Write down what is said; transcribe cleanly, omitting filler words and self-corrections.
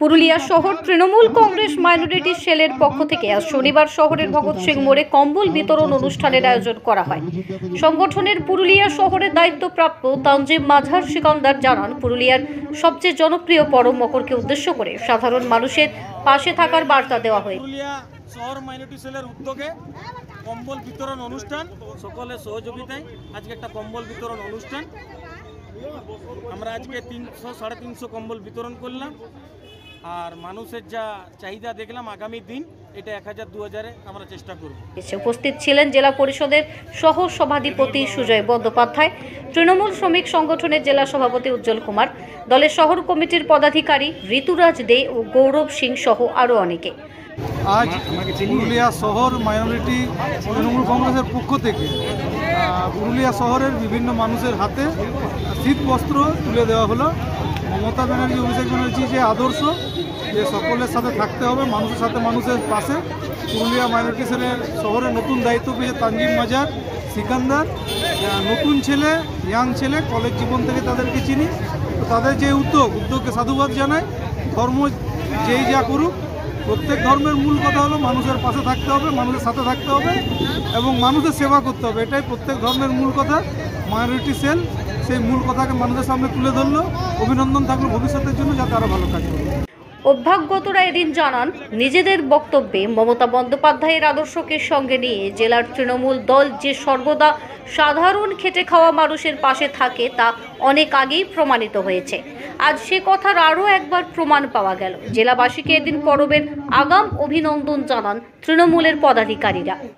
পুরুলিয়া শহর তৃণমূল কংগ্রেস মাইনরিটি সেলের পক্ষ থেকে আজ শনিবার শহরের ভগৎ সিং মোড়ে কম্বল বিতরণ অনুষ্ঠানের আয়োজন করা হয়। সংগঠনের পুরুলিয়া শহরের দায়িত্বপ্রাপ্ত তানজিম মাঝার সিকান্দার জানান, পুরুলিয়ার সবচেয়ে জনপ্রিয় পরব মকরকে উদ্দেশ্য করে সাধারণ মানুষের পাশে থাকার বার্তা দেওয়া হয়। পুরুলিয়া শহর মাইনরিটি সেলের উদ্যোগে কম্বল বিতরণ অনুষ্ঠান, সকলের সহযোগিতায় আজকে একটা কম্বল বিতরণ অনুষ্ঠান। আমরা আজকে 300-350 কম্বল বিতরণ করলাম। আর মানুষের যা চাহিদা দেখলাম, আগামী দিন এটা 1000-2000 আমরা চেষ্টা করব। উপস্থিত ছিলেন জেলা পরিষদের সহ সভাধিপতি সুজয় বন্দ্যোপাধ্যায়, তৃণমূল শ্রমিক সংগঠনের জেলা সভাপতি উজ্জ্বল কুমার, দলের শহর কমিটির পদাধিকারী ঋতুরাজ দে ও গৌরব সিং সহ আরও অনেকে। আজ পুরুলিয়া শহর মাইনরিটি তৃণমূল কংগ্রেসের পক্ষ থেকে পুরুলিয়া শহরের বিভিন্ন মানুষের হাতে শীত বস্ত্র তুলে দেওয়া হলো। মমতা ব্যানার্জি, অভিষেক ব্যানার্জি যে আদর্শ যে সকলের সাথে থাকতে হবে, মানুষের সাথে মানুষের পাশে, পুরুলিয়া মাইনরিটি সেলের শহরের নতুন দায়িত্ব পেয়েছে তানজিম মাঝার সিকান্দার, নতুন ছেলে, ইয়াং ছেলে, কলেজ জীবন থেকে তাদেরকে চিনি। তো তাদের যে উদ্যোগকে সাধুবাদ জানায়। ধর্ম যেই যা করুক, প্রত্যেক ধর্মের মূল কথা হলো মানুষের পাশে থাকতে হবে, মানুষের সাথে থাকতে হবে এবং মানুষের সেবা করতে হবে। এটাই প্রত্যেক ধর্মের মূল কথা। মাইনরিটি সেল সেই মূল কথাকে মানুষের সামনে তুলে ধরলো। অভিনন্দন থাকলো ভবিষ্যতের জন্য, যাতে আরও ভালো কাজ করবে। অভ্যাগতরা এদিন জানান, নিজেদের বক্তব্যে মমতা বন্দ্যোপাধ্যায়ের আদর্শকে সঙ্গে নিয়ে জেলার তৃণমূল দল যে সর্বদা সাধারণ খেটে খাওয়া মানুষের পাশে থাকে তা অনেক আগেই প্রমাণিত হয়েছে। আজ সে কথার আরও একবার প্রমাণ পাওয়া গেল। জেলাবাসীকে এদিন পরবের আগাম অভিনন্দন জানান তৃণমূলের পদাধিকারীরা।